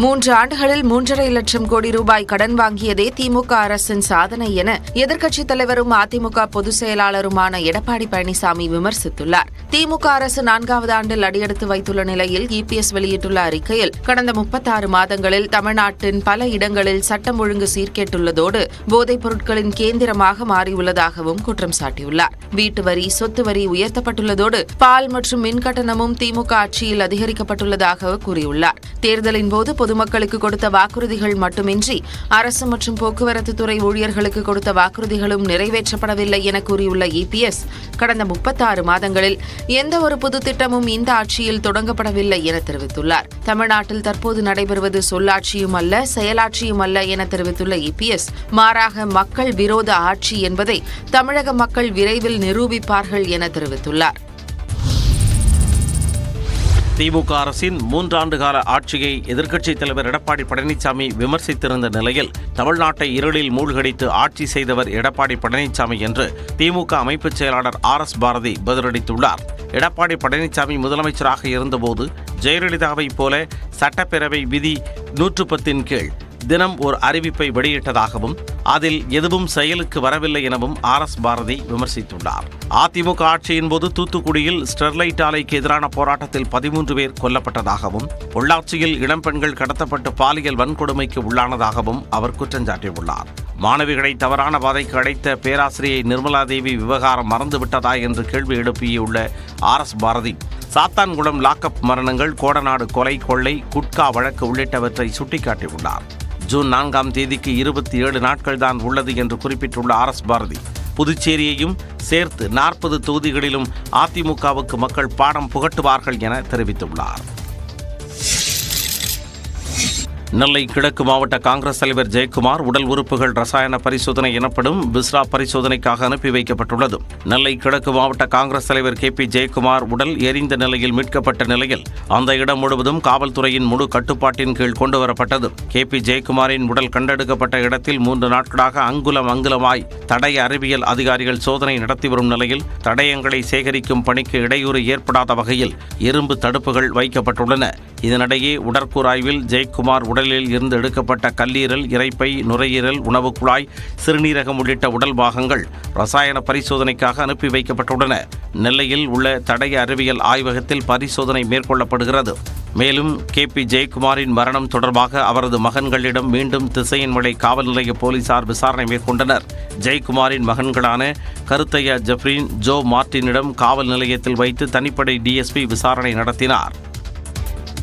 3 ஆண்டுகளில் 3.5 லட்சம் கோடி ரூபாய் கடன் வாங்கியதே திமுக அரசின் சாதனை என எதிர்க்கட்சித் தலைவரும் அதிமுக பொதுச் செயலாளருமான எடப்பாடி பழனிசாமி விமர்சித்துள்ளார். திமுக அரசு 4வது ஆண்டில் அடியெடுத்து வைத்துள்ள நிலையில் இபிஎஸ் வெளியிட்டுள்ள அறிக்கையில் கடந்த 36 மாதங்களில் தமிழ்நாட்டின் பல இடங்களில் சட்டம் ஒழுங்கு சீர்கேட்டுள்ளதோடு போதைப் பொருட்களின் கேந்திரமாக மாறியுள்ளதாகவும் குற்றம் சாட்டியுள்ளார். வீட்டு வரி, சொத்து வரி உயர்த்தப்பட்டுள்ளதோடு பால் மற்றும் மின் கட்டணமும் திமுக ஆட்சியில் அதிகரிக்கப்பட்டுள்ளதாக கூறியுள்ளார். தேர்தலின் போது பொதுமக்களுக்கு கொடுத்த வாக்குறுதிகள் மட்டுமின்றி அரசு மற்றும் போக்குவரத்து துறை ஊழியர்களுக்கு கொடுத்த வாக்குறுதிகளும் நிறைவேற்றப்படவில்லை என கூறியுள்ள இபிஎஸ், கடந்த 36 மாதங்களில் எந்த ஒரு புது திட்டமும் இந்த ஆட்சியில் தொடங்கப்படவில்லை என தெரிவித்துள்ளார். தமிழ்நாட்டில் தற்போது நடைபெறுவது சொல்லாட்சியும் அல்ல, செயலாட்சியும் அல்ல என தெரிவித்துள்ள இபிஎஸ், மாறாக மக்கள் விரோத ஆட்சி என்பதை தமிழக மக்கள் விரைவில் நிரூபிப்பார்கள் என தெரிவித்துள்ளார். திமுக அரசின் 3 ஆண்டு கால ஆட்சியை எதிர்க்கட்சித் தலைவர் எடப்பாடி பழனிசாமி விமர்சித்திருந்த நிலையில் தமிழ்நாட்டை இருளில் மூழ்கடித்து ஆட்சி செய்தவர் எடப்பாடி பழனிசாமி என்று திமுக அமைப்புச் செயலாளர் RS பாரதி பதிலளித்துள்ளார். எடப்பாடி பழனிசாமி முதலமைச்சராக இருந்தபோது ஜெயலலிதாவைப் போல சட்டப்பேரவை விதி 110 கீழ் தினம் ஒரு அறிவிப்பை வெளியிட்டதாகவும் அதில் எதுவும் செயலுக்கு வரவில்லை எனவும் RS பாரதி விமர்சித்துள்ளார். அதிமுக ஆட்சியின் போது தூத்துக்குடியில் ஸ்டெர்லைட் ஆலைக்கு எதிரான போராட்டத்தில் 13 பேர் கொல்லப்பட்டதாகவும் பொள்ளாச்சியில் இளம்பெண்கள் கடத்தப்பட்டு பாலியல் வன்கொடுமைக்கு உள்ளானதாகவும் அவர் குற்றம் சாட்டியுள்ளார். மாணவிகளை தவறான பாதைக்கு அழைத்த பேராசிரியை நிர்மலா தேவி விவகாரம் மறந்துவிட்டதா என்று கேள்வி எழுப்பியுள்ள RS பாரதி, சாத்தான்குளம் லாக்அப் மரணங்கள், கோடநாடு கொலை, கொள்ளை, குட்கா வழக்கு உள்ளிட்டவற்றை சுட்டிக்காட்டியுள்ளார். ஜூன் 4ஆம் தேதிக்கு 27 நாட்கள் தான் உள்ளது என்று குறிப்பிட்டுள்ள RS பாரதி, புதுச்சேரியையும் சேர்த்து 40 தொகுதிகளிலும் அதிமுகவுக்கு மக்கள் பாடம் புகட்டுவார்கள் என தெரிவித்துள்ளார். நெல்லை கிழக்கு மாவட்ட காங்கிரஸ் தலைவர் ஜெயக்குமார் உடல் உறுப்புகள் ரசாயன பரிசோதனை எனப்படும் பிஸ்ரா பரிசோதனைக்காக அனுப்பி வைக்கப்பட்டுள்ளது. நெல்லை கிழக்கு மாவட்ட காங்கிரஸ் தலைவர் KP ஜெயக்குமார் உடல் எரிந்த நிலையில் மீட்கப்பட்ட நிலையில் அந்த இடம் முழுவதும் காவல்துறையின் முழு கட்டுப்பாட்டின் கீழ் கொண்டுவரப்பட்டது. KP ஜெயக்குமாரின் உடல் கண்டெடுக்கப்பட்ட இடத்தில் 3 நாட்களாக அங்குலமாய் தடய அறிவியல் அதிகாரிகள் சோதனை நடத்தி வரும் நிலையில் தடயங்களை சேகரிக்கும் பணிக்கு இடையூறு ஏற்படாத வகையில் இரும்பு தடுப்புகள் வைக்கப்பட்டுள்ளன. இதனிடையே உடற்கூறாய்வில் ஜெயக்குமார் உடலில் இருந்து எடுக்கப்பட்ட கல்லீரல், இரைப்பை, நுரையீரல், உணவு குழாய், சிறுநீரகம் உள்ளிட்ட உடல் பாகங்கள் ரசாயன பரிசோதனைக்காக அனுப்பி வைக்கப்பட்டுள்ளன. நெல்லையில் உள்ள தடய அறிவியல் ஆய்வகத்தில் பரிசோதனை மேற்கொள்ளப்படுகிறது. மேலும் KP ஜெயக்குமாரின் மரணம் தொடர்பாக அவரது மகன்களிடம் மீண்டும் திசையன்மலை காவல் நிலைய போலீசார் விசாரணை மேற்கொண்டனர். ஜெயக்குமாரின் மகன்களான கருத்தையா ஜெஃப்ரின், ஜோ மார்டினிடம் காவல் நிலையத்தில் வைத்து தனிப்படை DSP விசாரணை நடத்தினார்.